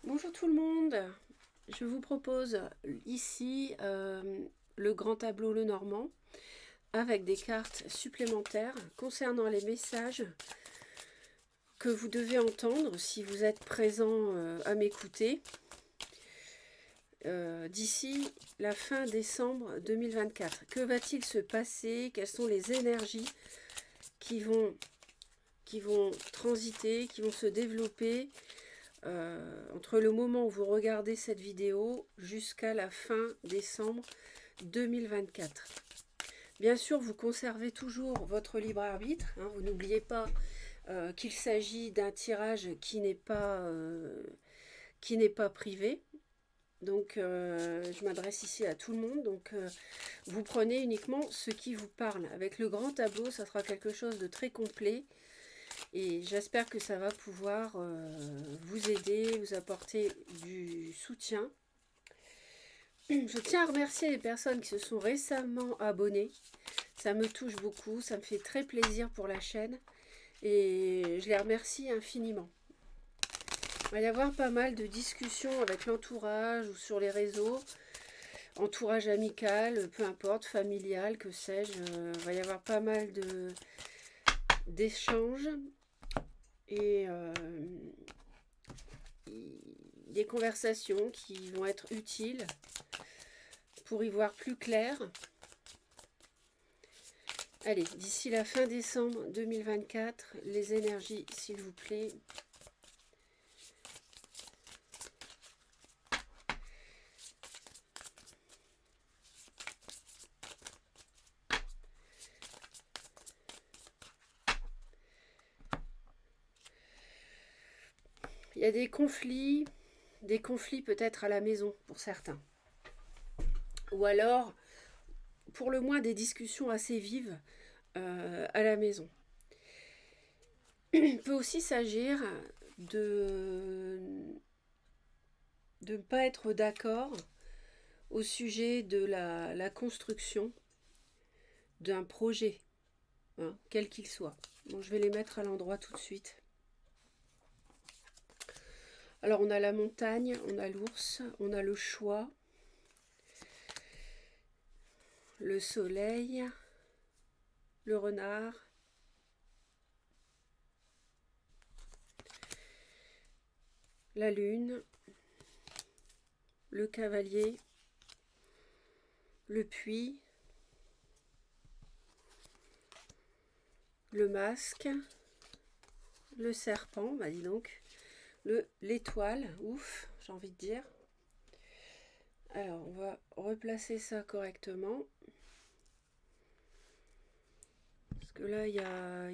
Bonjour tout le monde, je vous propose ici le grand tableau Lenormand avec des cartes supplémentaires concernant les messages que vous devez entendre si vous êtes présent à m'écouter d'ici la fin décembre 2024. Que va-t-il se passer? Quelles sont les énergies qui vont transiter, qui vont se développer entre le moment où vous regardez cette vidéo jusqu'à la fin décembre 2024. Bien sûr, vous conservez toujours votre libre arbitre. Hein, vous n'oubliez pas qu'il s'agit d'un tirage qui n'est pas privé. Donc, je m'adresse ici à tout le monde. Donc, vous prenez uniquement ce qui vous parle. Avec le grand tableau, ça sera quelque chose de très complet. Et j'espère que ça va pouvoir vous aider, vous apporter du soutien. Je tiens à remercier les personnes qui se sont récemment abonnées. Ça me touche beaucoup, ça me fait très plaisir pour la chaîne. Et je les remercie infiniment. Il va y avoir pas mal de discussions avec l'entourage ou sur les réseaux. Entourage amical, peu importe, familial, que sais-je. Il va y avoir pas mal d'échanges. Et des conversations qui vont être utiles pour y voir plus clair. Allez, d'ici la fin décembre 2024, les énergies, s'il vous plaît. Il y a des conflits peut-être à la maison pour certains. Ou alors, pour le moins, des discussions assez vives à la maison. Il peut aussi s'agir de ne pas être d'accord au sujet de la construction d'un projet, hein, quel qu'il soit. Bon, je vais les mettre à l'endroit tout de suite. Alors, on a la montagne, on a l'ours, on a le choix, le soleil, le renard, la lune, le cavalier, le puits, le masque, le serpent, bah dis donc, l'étoile, ouf, j'ai envie de dire. Alors, on va replacer ça correctement. Parce que là, il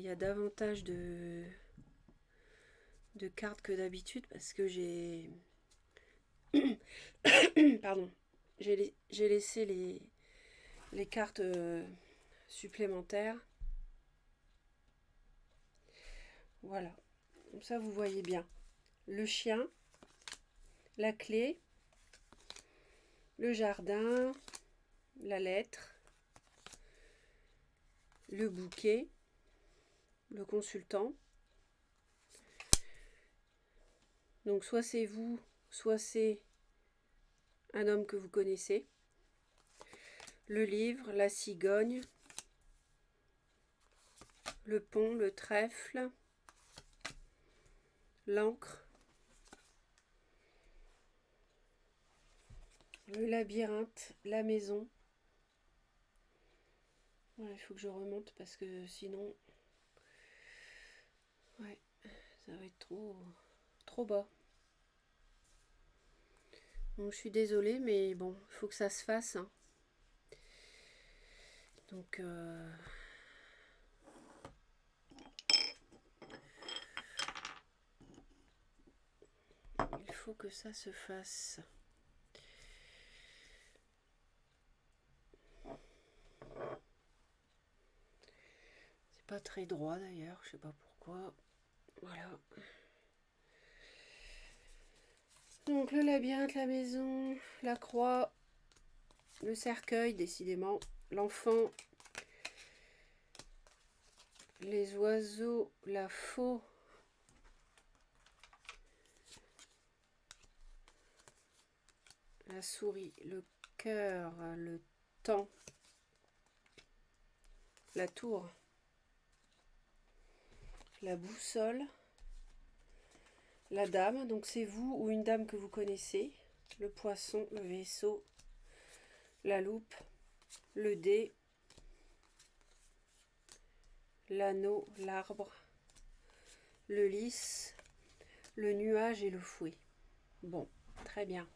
y a davantage de cartes que d'habitude parce que j'ai... Pardon. J'ai laissé les cartes supplémentaires. Voilà. Comme ça, vous voyez bien. Le chien, la clé, le jardin, la lettre, le bouquet, le consultant. Donc soit c'est vous, soit c'est un homme que vous connaissez. Le livre, la cigogne, le pont, le trèfle, l'encre, le labyrinthe, la maison. Voilà, il faut que je remonte parce que sinon, ouais, ça va être trop bas. Donc je suis désolée, mais bon, il faut que ça se fasse. Hein. Donc, il faut que ça se fasse. C'est pas très droit d'ailleurs, je sais pas pourquoi. Voilà. Donc le labyrinthe, la maison, la croix, le cercueil, décidément, l'enfant, les oiseaux, la faux, la souris, le cœur, le temps, la tour, la boussole, la dame, donc c'est vous ou une dame que vous connaissez, le poisson, le vaisseau, la loupe, le dé, l'anneau, l'arbre, le lys, le nuage et le fouet. Bon, très bien.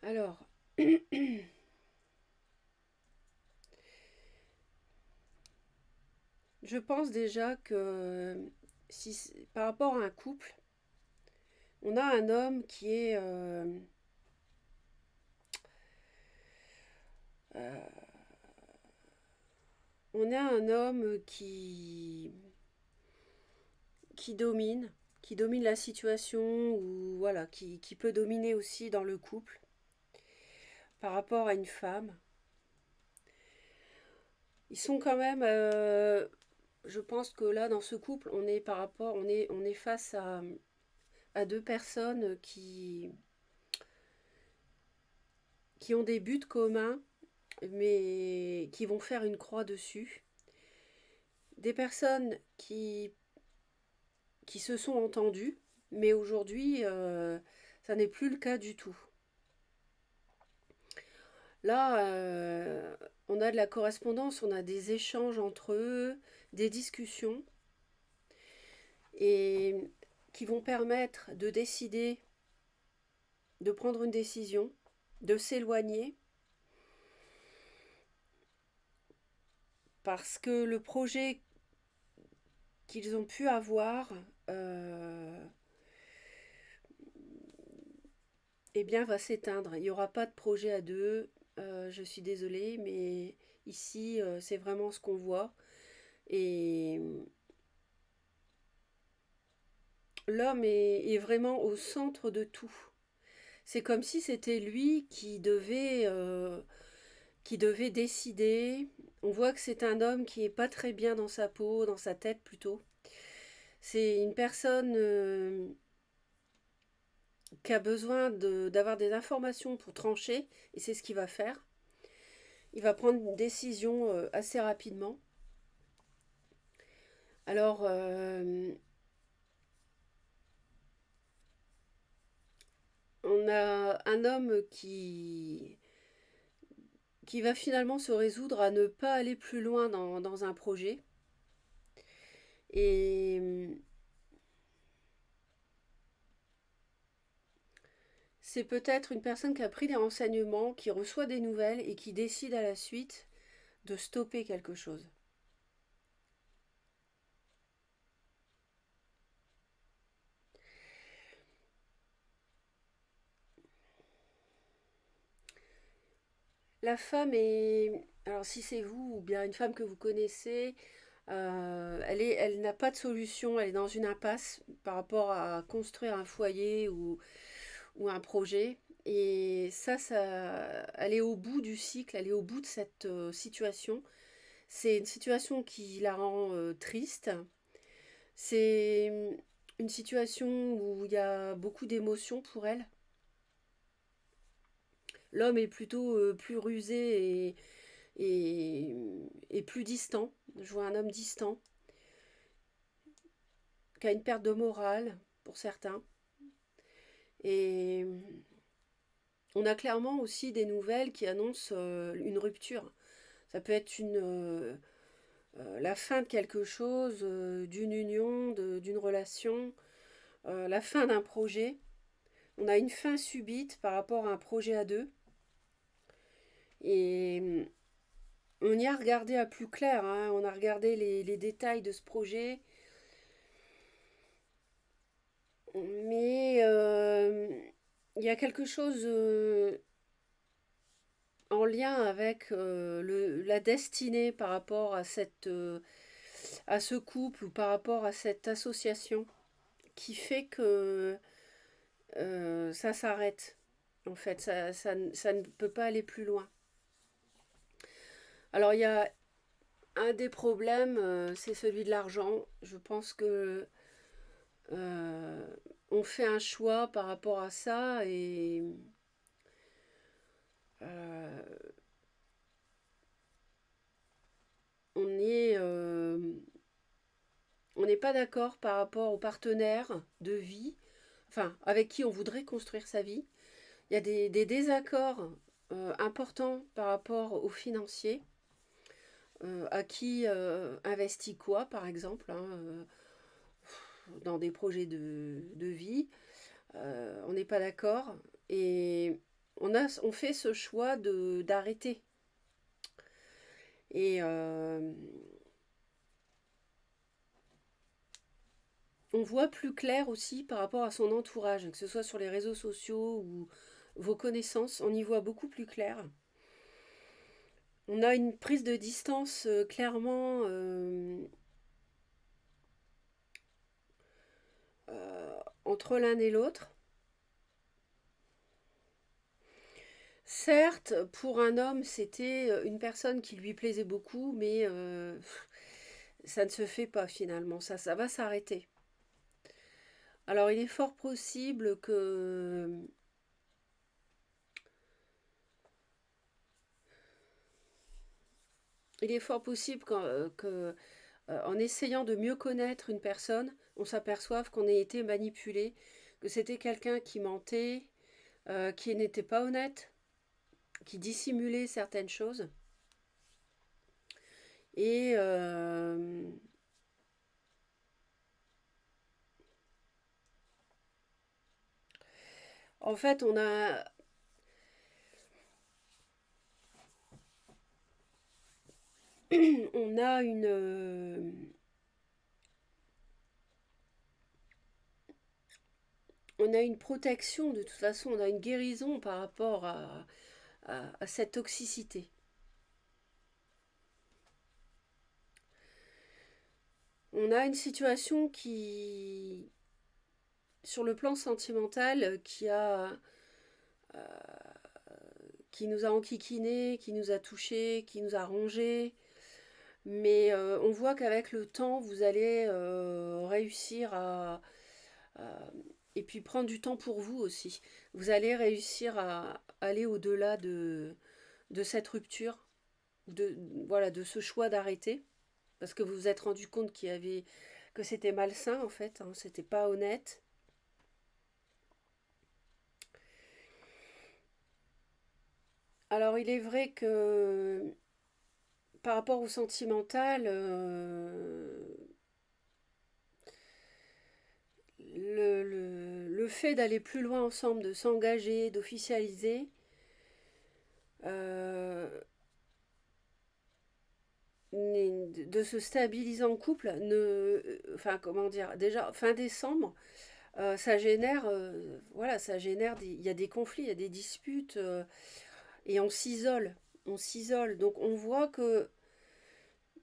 Alors, je pense déjà que si par rapport à un couple, on a un homme qui est on a un homme qui domine la situation ou voilà, qui peut dominer aussi dans le couple par rapport à une femme. Ils sont quand même, je pense que là dans ce couple, on est face à deux personnes qui ont des buts communs, mais qui vont faire une croix dessus. Des personnes qui se sont entendues, mais aujourd'hui, ça n'est plus le cas du tout. Là, on a de la correspondance, on a des échanges entre eux, des discussions, et qui vont permettre de décider, de prendre une décision, de s'éloigner, parce que le projet qu'ils ont pu avoir, eh bien, va s'éteindre. Il n'y aura pas de projet à deux. Je suis désolée, mais ici, c'est vraiment ce qu'on voit. Et l'homme est vraiment au centre de tout. C'est comme si c'était lui qui devait décider. On voit que c'est un homme qui n'est pas très bien dans sa peau, dans sa tête plutôt. C'est une personne qui a besoin d'avoir des informations pour trancher, et c'est ce qu'il va faire. Il va prendre une décision assez rapidement. Alors, on a un homme qui va finalement se résoudre à ne pas aller plus loin dans un projet. Et c'est peut-être une personne qui a pris des renseignements, qui reçoit des nouvelles et qui décide à la suite de stopper quelque chose. La femme est... Alors si c'est vous ou bien une femme que vous connaissez, elle n'a pas de solution, elle est dans une impasse par rapport à construire un foyer ou un projet. Et elle est au bout du cycle, elle est au bout de cette situation. C'est une situation qui la rend triste. C'est une situation où il y a beaucoup d'émotions pour elle. L'homme est plutôt plus rusé et, et plus distant. Je vois un homme distant, qui a une perte de morale pour certains. Et on a clairement aussi des nouvelles qui annoncent une rupture. Ça peut être la fin de quelque chose, d'une union, d'une relation, la fin d'un projet. On a une fin subite par rapport à un projet à deux. Et on y a regardé à plus clair, hein. On a regardé les détails de ce projet. Mais il y a quelque chose en lien avec la destinée par rapport à ce couple ou par rapport à cette association qui fait que ça s'arrête. En fait, ça ne peut pas aller plus loin. Alors, il y a un des problèmes, c'est celui de l'argent. Je pense que Euh, on fait un choix par rapport à ça et euh, on est, on n'est pas d'accord par rapport au partenaire de vie, enfin avec qui on voudrait construire sa vie. Il y a des désaccords importants par rapport aux financiers, à qui investit quoi par exemple, hein, dans des projets de vie. On n'est pas d'accord et on fait ce choix d'arrêter. Et on voit plus clair aussi par rapport à son entourage, que ce soit sur les réseaux sociaux ou vos connaissances, on y voit beaucoup plus clair. On a une prise de distance clairement entre l'un et l'autre. Certes, pour un homme, c'était une personne qui lui plaisait beaucoup, mais ça ne se fait pas finalement, ça va s'arrêter. Alors il est fort possible que il est fort possible en essayant de mieux connaître une personne, on s'aperçoive qu'on ait été manipulé, que c'était quelqu'un qui mentait, qui n'était pas honnête, qui dissimulait certaines choses. Et en fait, on a on a une protection, de toute façon, on a une guérison par rapport à cette toxicité. On a une situation sur le plan sentimental, qui nous a enquiquinés, qui nous a touchés, qui nous a rongés. Mais on voit qu'avec le temps, vous allez réussir et puis prendre du temps pour vous aussi. Vous allez réussir à aller au-delà de cette rupture, de, voilà, de ce choix d'arrêter, parce que vous vous êtes rendu compte que c'était malsain en fait, hein, c'était pas honnête. Alors il est vrai que par rapport au sentimental, le fait d'aller plus loin ensemble, de s'engager, d'officialiser, euh, de se stabiliser en couple, enfin comment dire, déjà fin décembre, ça génère, voilà, il y a des conflits, il y a des disputes, et on s'isole. Donc on voit que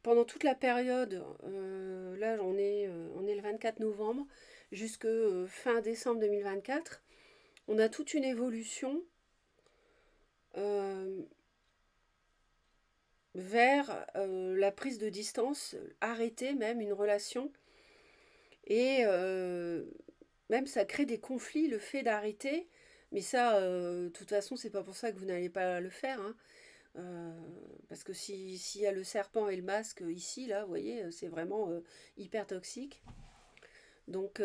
pendant toute la période, là on est le 24 novembre, jusque fin décembre 2024, on a toute une évolution euh, vers la prise de distance, arrêter même une relation. Et même ça crée des conflits, le fait d'arrêter. Mais ça, de toute façon, c'est pas pour ça que vous n'allez pas le faire, hein. Euh, parce que s'il y a le serpent et le masque ici, là, vous voyez, c'est vraiment hyper toxique. Donc,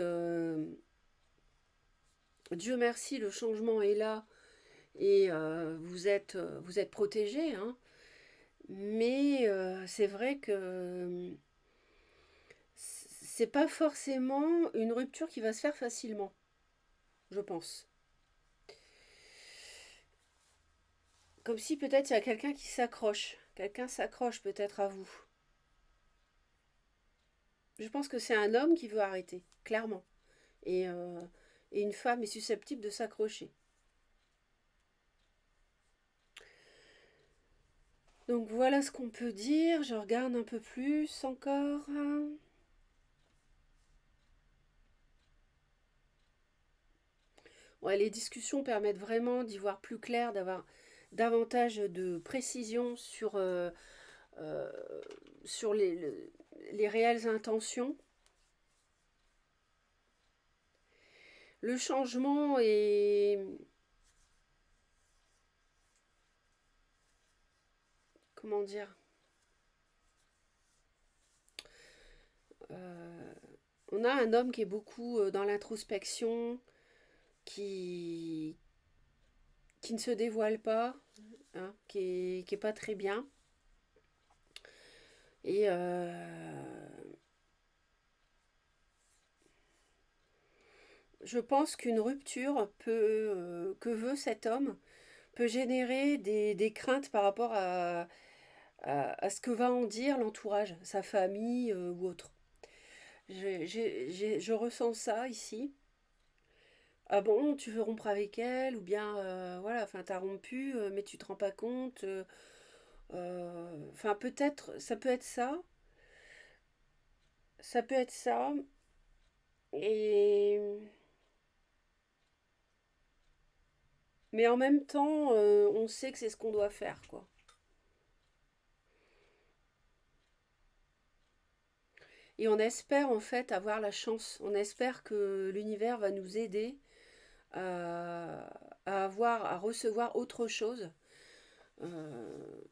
Dieu merci, le changement est là et vous êtes protégés, hein. Mais c'est vrai que c'est pas forcément une rupture qui va se faire facilement, je pense. Comme si peut-être il y a quelqu'un qui s'accroche. Quelqu'un s'accroche peut-être à vous. Je pense que c'est un homme qui veut arrêter, clairement. Et, euh, et une femme est susceptible de s'accrocher. Donc voilà ce qu'on peut dire. Je regarde un peu plus encore. Ouais, les discussions permettent vraiment d'y voir plus clair, d'avoir davantage de précision euh, sur les réelles intentions. Le changement est... Comment dire? Euh, on a un homme qui est beaucoup dans l'introspection, qui, qui ne se dévoile pas, hein, qui est pas très bien. Et je pense qu'une rupture que veut cet homme peut générer des craintes par rapport à ce que va en dire l'entourage, sa famille ou autre. Je ressens ça ici. Ah bon, tu veux rompre avec elle, ou bien, voilà, enfin, t'as rompu, mais tu te rends pas compte. Enfin, peut-être, ça peut être ça, et... Mais en même temps, on sait que c'est ce qu'on doit faire, quoi. Et on espère, en fait, avoir la chance. On espère que l'univers va nous aider à, à recevoir autre chose euh,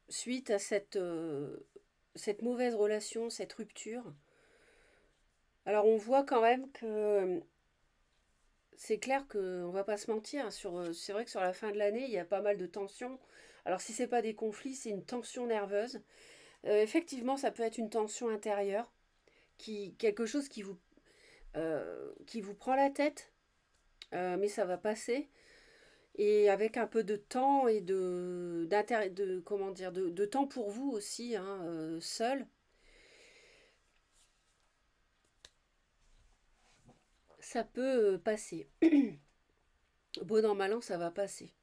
suite à cette mauvaise relation, cette rupture. Alors on voit quand même que c'est clair qu'on va pas se mentir. C'est vrai que sur la fin de l'année, il y a pas mal de tensions. Alors si c'est pas des conflits, c'est une tension nerveuse. Effectivement, ça peut être une tension intérieure, quelque chose qui vous prend la tête, mais ça va passer. Et avec un peu de temps et comment dire, de temps pour vous aussi, hein, seul, ça peut passer. Bon an, mal an, ça va passer.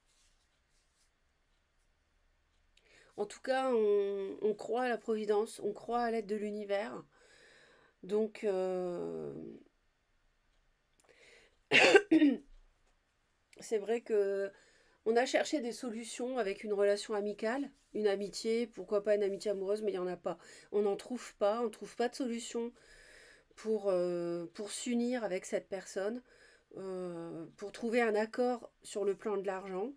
En tout cas, on croit à la providence, on croit à l'aide de l'univers. Donc, c'est vrai que on a cherché des solutions avec une relation amicale, une amitié, pourquoi pas une amitié amoureuse, mais il n'y en a pas. On n'en trouve pas, on ne trouve pas de solution pour s'unir avec cette personne, pour trouver un accord sur le plan de l'argent.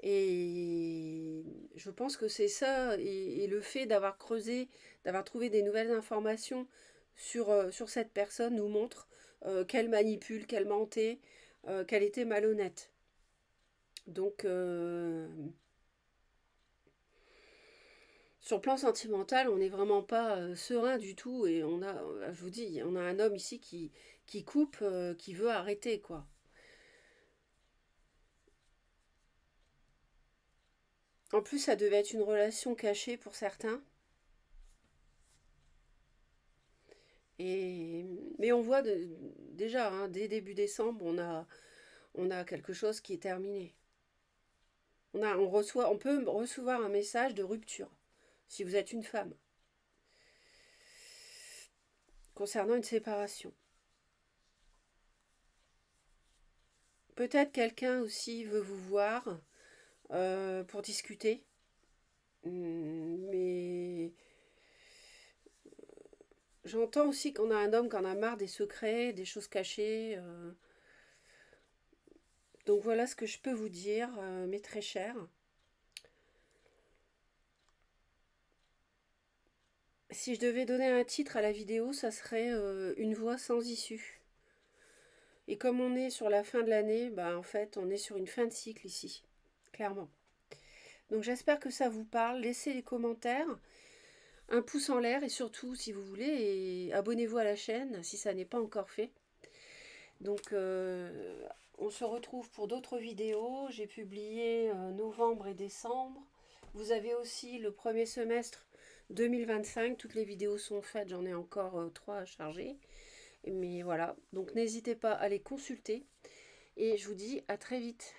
Et je pense que c'est ça, et le fait d'avoir creusé, d'avoir trouvé des nouvelles informations sur cette personne nous montre qu'elle manipule, qu'elle mentait, qu'elle était malhonnête. Donc, sur le plan sentimental, on n'est vraiment pas serein du tout, et je vous dis, on a un homme ici qui coupe, qui veut arrêter, quoi. En plus, ça devait être une relation cachée pour certains. Et, mais on voit déjà, hein, dès début décembre, on a quelque chose qui est terminé. On peut recevoir un message de rupture, si vous êtes une femme, concernant une séparation. Peut-être quelqu'un aussi veut vous voir pour discuter, mais j'entends aussi qu'on a un homme qui en a marre des secrets, des choses cachées. Donc voilà ce que je peux vous dire, mes très chers. Si je devais donner un titre à la vidéo, ça serait Une voie sans issue. Et comme on est sur la fin de l'année, bah en fait, on est sur une fin de cycle ici, clairement. Donc j'espère que ça vous parle. Laissez les commentaires, un pouce en l'air et surtout, si vous voulez, et abonnez-vous à la chaîne si ça n'est pas encore fait. Donc on se retrouve pour d'autres vidéos. J'ai publié novembre et décembre. Vous avez aussi le premier semestre 2025. Toutes les vidéos sont faites, j'en ai encore 3 à charger. Mais voilà, donc n'hésitez pas à les consulter. Et je vous dis à très vite.